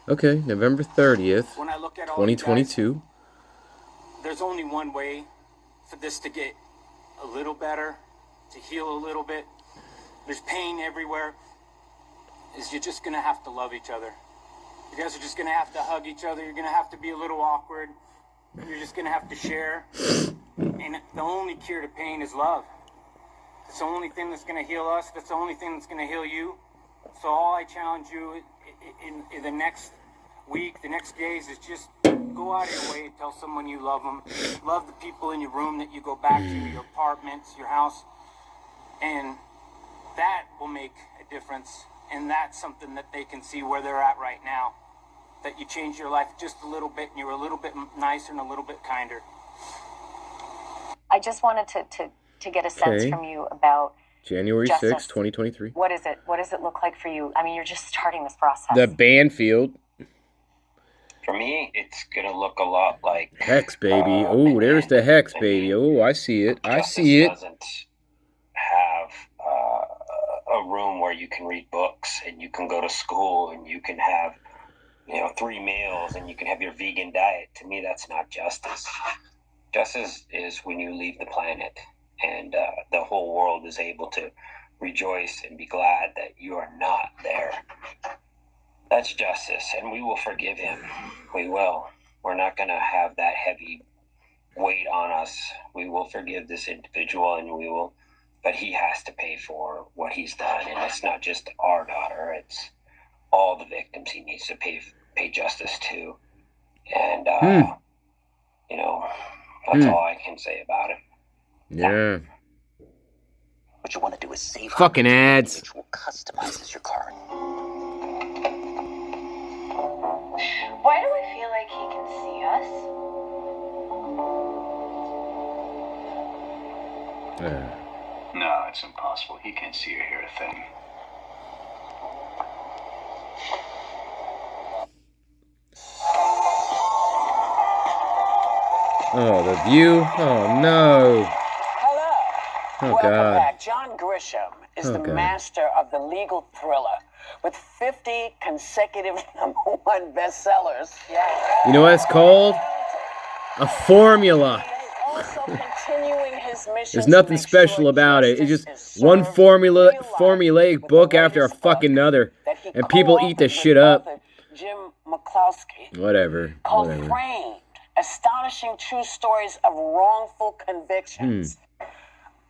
Okay, November 30th, When I look at all you guys, 2022. there's only one way for this to get a little better, to heal a little bit. There's pain everywhere. Is you're just gonna have to love each other. You guys are just gonna have to hug each other. You're gonna have to be a little awkward. You're just gonna have to share. And the only cure to pain is love. It's the only thing that's gonna heal us. That's the only thing that's gonna heal you. So all I challenge you in the next week, the next days, is just go out of your way and tell someone you love them. Love the people in your room that you go back to, your apartments, your house. And that will make a difference. And that's something that they can see where they're at right now. That you changed your life just a little bit and you were a little bit nicer and a little bit kinder. I just wanted to get a sense from you about January justice. 6th, 2023. What is it? What does it look like for you? I mean, you're just starting this process. The Banfield. For me, it's going to look a lot like... Hex, baby. Oh, there's the Hex, baby. Oh, I see it. I see it. Doesn't have a room where you can read books and you can go to school and you can have, 3 meals and you can have your vegan diet. To me, that's not justice. Justice is when you leave the planet and the whole world is able to rejoice and be glad that you are not there. That's justice, and we will forgive him. We will. We're not going to have that heavy weight on us. We will forgive this individual, and we will, but he has to pay for what he's done, and it's not just our daughter, it's all the victims he needs to pay justice to. And, that's all I can say about it. Yeah. What you want to do is save fucking ads. which will customize your car. Why do I feel like he can see us? No, it's impossible. He can't see or hear a thing. Oh, the view. Oh, no. Hello. Oh, Welcome God. back. John Grisham is the master of the legal thriller with 50 consecutive #1 bestsellers. Yeah. You know what it's called? A formula. Also continuing his mission. There's nothing special about it. It's just one formulaic book after a fucking another. And people eat the shit up. Jim McCloskey. Whatever. Called Framed. Astonishing true stories of wrongful convictions.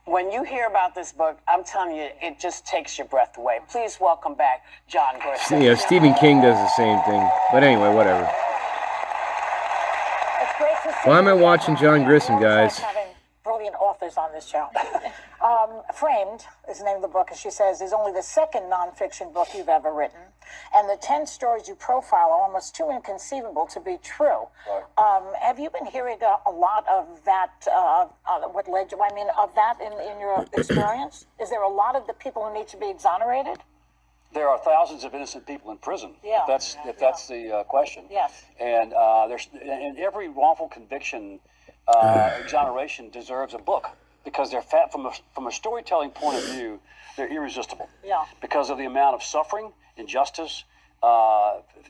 When you hear about this book, I'm telling you, it just takes your breath away. Please welcome back John Grisham. Stephen King does the same thing. But anyway, whatever. It's great to see Why am I watching John Grisham, guys? having brilliant authors on this show. Framed is the name of the book, as she says, is only the second nonfiction book you've ever written. And the 10 stories you profile are almost too inconceivable to be true. Have you been hearing a lot of that, what led you, of that in your experience? Is there a lot of the people who need to be exonerated? There are thousands of innocent people in prison. Yeah. If that's the question. Yes. And every wrongful conviction exoneration deserves a book because they're from a storytelling point of view, they're irresistible. Yeah. Because of the amount of suffering, injustice,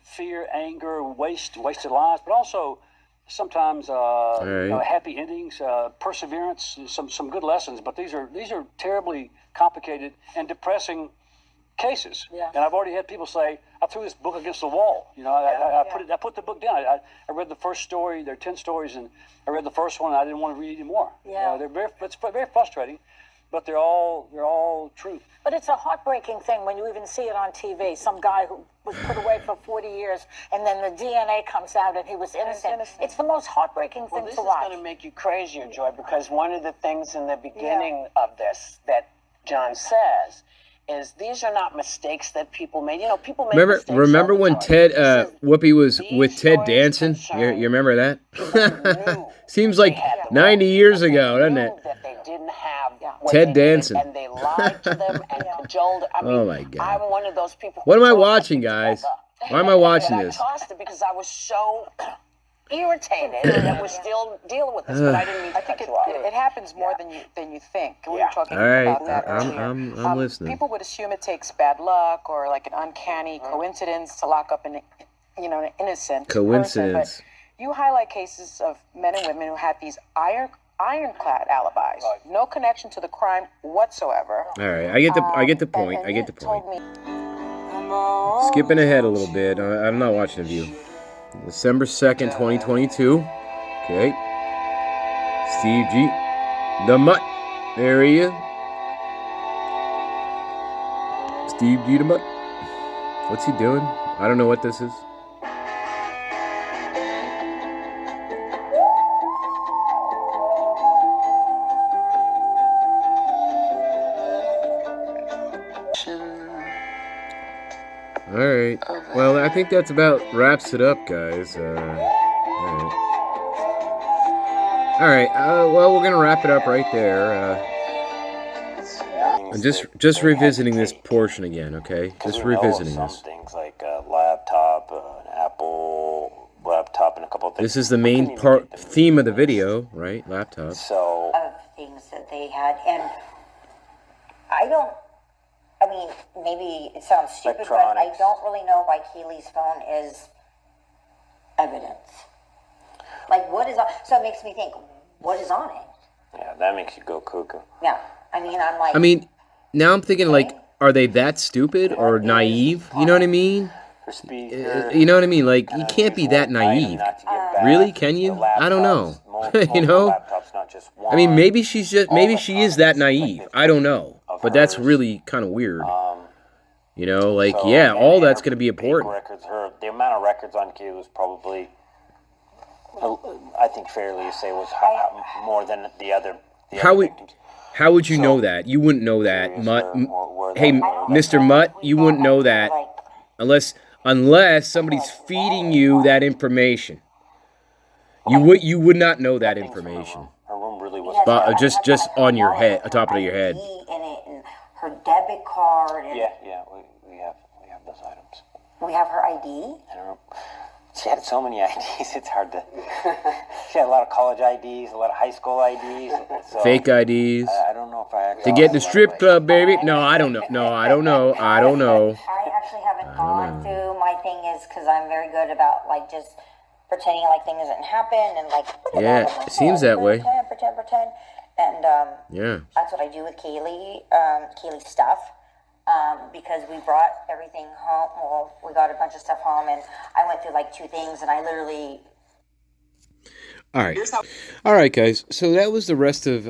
fear, anger, wasted lives, but also sometimes happy endings, perseverance, some good lessons. But these are terribly complicated and depressing cases. Yeah. And I've already had people say, I threw this book against the wall. I put the book down. I read the first story. There are 10 stories, and I read the first one, and I didn't want to read anymore. Yeah. It's very frustrating, but they're all true. But it's a heartbreaking thing when you even see it on TV. Some guy who was put away for 40 years, and then the DNA comes out, and he was innocent. It's the most heartbreaking thing to watch. This is going to make you crazier, Joy, because one of the things in the beginning of this that John says is these are not mistakes that people made. People make mistakes. Remember when Whoopi was with Ted Danson? You remember that? Seems like 90 years ago, doesn't it? That they didn't have Ted Danson. And they lied to them and cajoled. Oh my God. I'm one of those people. What am I watching, guys? Why am I watching this? I tossed it because I was so irritated that we're still dealing with this, but I didn't mean to. I think it happens more than you think. We were talking All right, about that earlier. I'm listening. People would assume it takes bad luck or like an uncanny coincidence to lock up an an innocent Coincidence. person. But you highlight cases of men and women who had these ironclad alibis, no connection to the crime whatsoever. All right, I get the point. I get the point. Skipping ahead a little bit. I'm not watching The View. December 2nd, 2022. Okay. Steve G. The Mutt. There he is. Steve G. The Mutt. What's he doing? I don't know what this is. All right. Well, I think that's about wraps it up, guys. All right. All right. Well, we're gonna wrap it up right there. I'm just revisiting this portion again, okay? Just revisiting this. Things like a laptop, an Apple laptop, and a couple of things. This is the main theme of the video, right? Laptop. So of things that they had, and I mean, maybe it sounds stupid, but I don't really know why Keely's phone is evidence. Like, what is on? So it makes me think, what is on it? Yeah, that makes you go cuckoo. Yeah, I mean, I'm like. I mean, now I'm thinking, like, are they that stupid or naive? You know what I mean? You know what I mean? Like, you can't be that naive. Really? Can you? I don't know. You know? I mean, maybe she is that naive. I don't know. But that's really kind of weird. You know, like, yeah, all that's going to be important. The amount of records on Key was probably, I think fairly to say, was more than the other victims. How would you know that? You wouldn't know that, Mutt. Hey, Mr. Mutt, you wouldn't know that unless somebody's feeding you that information. You would not know that information. Her room really was just on your head, on top of your head. Her debit card. And yeah, we have those items. We have her ID. She had so many IDs, it's hard to. She had a lot of college IDs, a lot of high school IDs. So fake IDs. I don't know if I actually. To get in the strip club, baby? No, I don't know. No, I don't know. I don't know. I actually haven't gone through. My thing is because I'm very good about like just pretending like things didn't happen and like. Yeah, it seems that way. Pretend. And yeah, that's what I do with Kaylee, Kaylee's stuff, because we brought everything home. Well, we got a bunch of stuff home, and I went through like 2 things, and I literally. All right, guys. So that was the rest of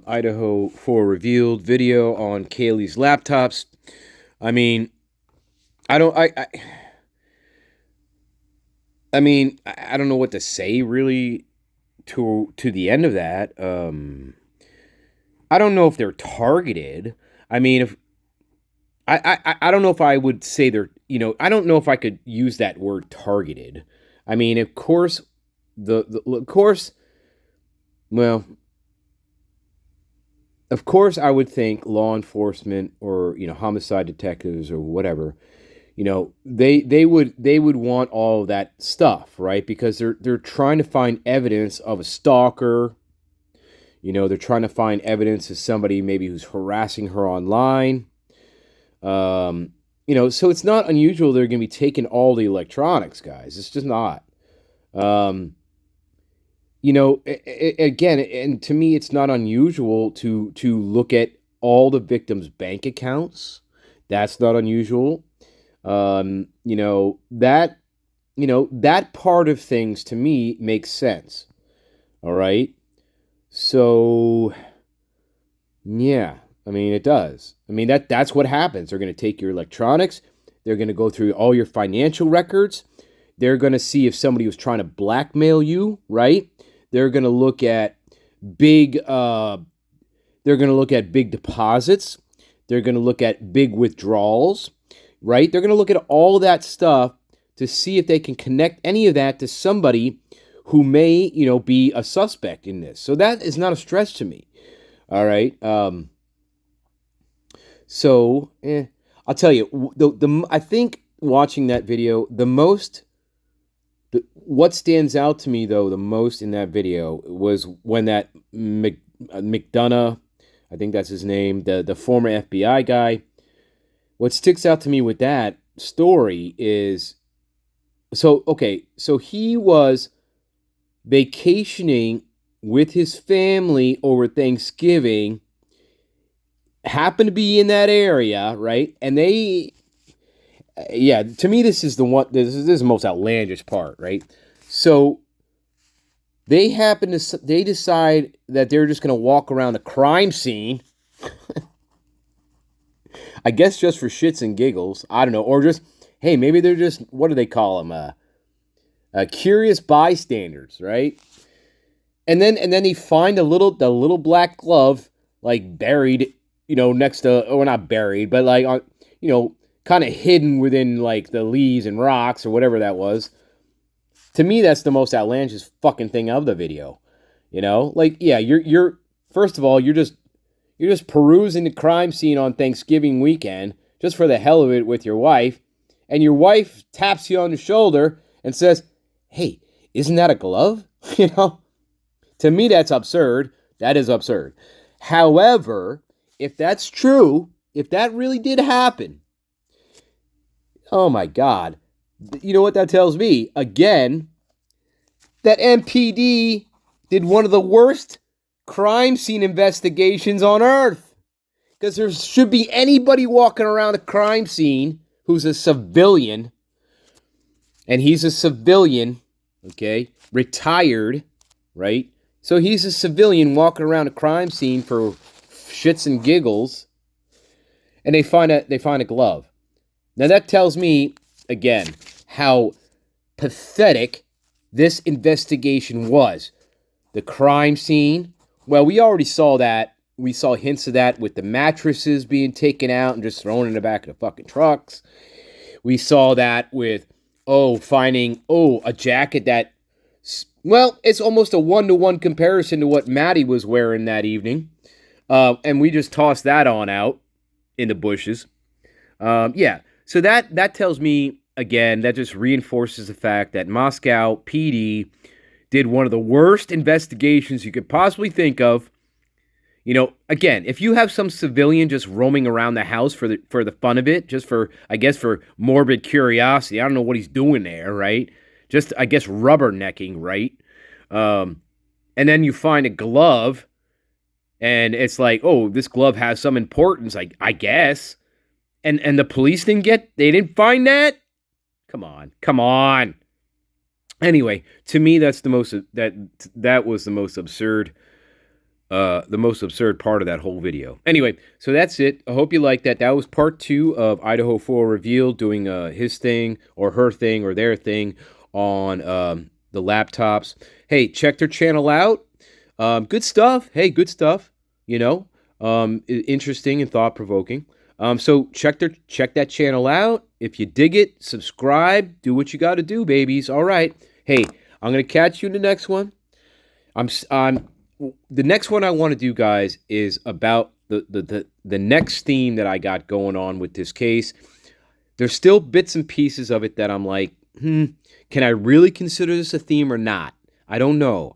Idaho 4 Revealed video on Kaylee's laptops. I mean, I don't know what to say really to the end of that. I don't know if they're targeted. I mean, if I don't know if I would say they're, I don't know if I could use that word targeted. I mean, of course, of course I would think law enforcement or, homicide detectives or whatever, they would want all of that stuff, right? Because they're trying to find evidence of a stalker. They're trying to find evidence of somebody maybe who's harassing her online. So it's not unusual they're going to be taking all the electronics, guys. It's just not. Again, and to me, it's not unusual to look at all the victims' bank accounts. That's not unusual. That part of things to me makes sense. All right. So, yeah, I mean, it does. I mean, that's what happens. They're going to take your electronics. They're going to go through all your financial records. They're going to see if somebody was trying to blackmail you, right? They're going to look at big deposits. They're going to look at big withdrawals, right? They're going to look at all that stuff to see if they can connect any of that to somebody who may, be a suspect in this. So that is not a stretch to me. All right. I'll tell you, I think watching that video, what stands out to me though the most in that video was when that McDonough, I think that's his name, the former FBI guy. What sticks out to me with that story is so he was vacationing with his family over Thanksgiving, happened to be in that area, right? And they, yeah, to me, this is the one, this is the most outlandish part, right? So they decide that they're just going to walk around the crime scene, I guess just for shits and giggles. I don't know. Or just, hey, maybe they're just, what do they call them? Curious bystanders, right? And then they find the little black glove like buried, next to, or not buried, but like on, kind of hidden within like the leaves and rocks or whatever that was. To me, that's the most outlandish fucking thing of the video. Like, yeah, you're first of all, you're just perusing the crime scene on Thanksgiving weekend just for the hell of it with your wife, and your wife taps you on the shoulder and says, "Hey, isn't that a glove?" To me, that's absurd. That is absurd. However, if that's true, if that really did happen, oh my God, you know what that tells me? Again, that MPD did one of the worst crime scene investigations on earth. Because there should be anybody walking around a crime scene who's a civilian, and he's a civilian, okay, retired, right? So he's a civilian walking around a crime scene for shits and giggles, and they find a glove. Now that tells me again how pathetic this investigation was. The crime scene, well, we already saw that. We saw hints of that with the mattresses being taken out and just thrown in the back of the fucking trucks. We saw that with, finding, a jacket that, well, it's almost a one-to-one comparison to what Maddie was wearing that evening. And we just tossed that on out in the bushes. Yeah, so that tells me, again, that just reinforces the fact that Moscow PD did one of the worst investigations you could possibly think of. Again, if you have some civilian just roaming around the house for the fun of it, just for, I guess, for morbid curiosity, I don't know what he's doing there, right? Just, I guess, rubbernecking, right? And then you find a glove, and it's like, oh, this glove has some importance, I guess. And the police they didn't find that? Come on. Anyway, to me, that's that was the most absurd part of that whole video. Anyway, so that's it. I hope you liked that. That was part 2 of Idaho 4 Revealed doing his thing or her thing or their thing on the laptops. Hey, check their channel out. Good stuff. Hey, good stuff. Interesting and thought-provoking. So check that channel out. If you dig it, subscribe. Do what you got to do, babies. All right. Hey, I'm gonna catch you in the next one. The next one I want to do, guys, is about the next theme that I got going on with this case. There's still bits and pieces of it that I'm like, can I really consider this a theme or not? I don't know.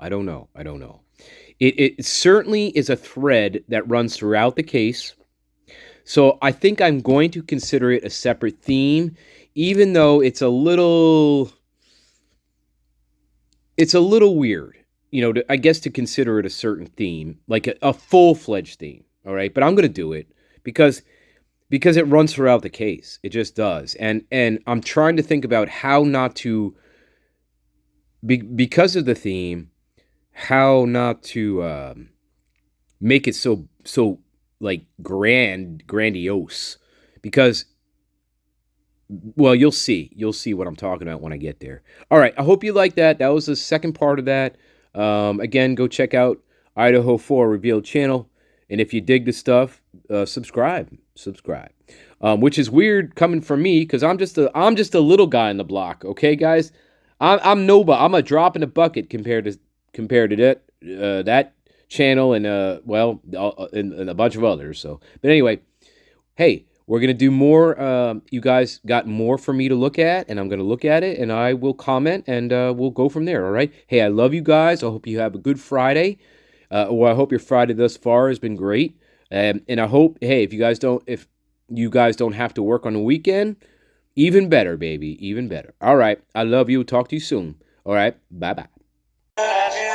It certainly is a thread that runs throughout the case. So I think I'm going to consider it a separate theme, even though it's a little weird, I guess, to consider it a certain theme, like a full-fledged theme, all right? But I'm going to do it because it runs throughout the case. It just does. And I'm trying to think about how not to, because of the theme, how not to make it so like grandiose, because, well, you'll see what I'm talking about when I get there. All right, I hope you like that. That was the second part of that. Again, go check out Idaho 4 Revealed channel, and if you dig the stuff, subscribe, which is weird coming from me, because I'm just a little guy in the block, okay, guys? I'm nobody. I'm a drop in the bucket compared to that channel and and a bunch of others. So, but anyway, hey, we're gonna do more. You guys got more for me to look at, and I'm gonna look at it, and I will comment, and we'll go from there. All right. Hey, I love you guys. I hope you have a good Friday. Or I hope your Friday thus far has been great. And I hope, hey, if you guys don't have to work on the weekend, Even better, baby. Even better. All right. I love you. Talk to you soon. All right. Bye-bye.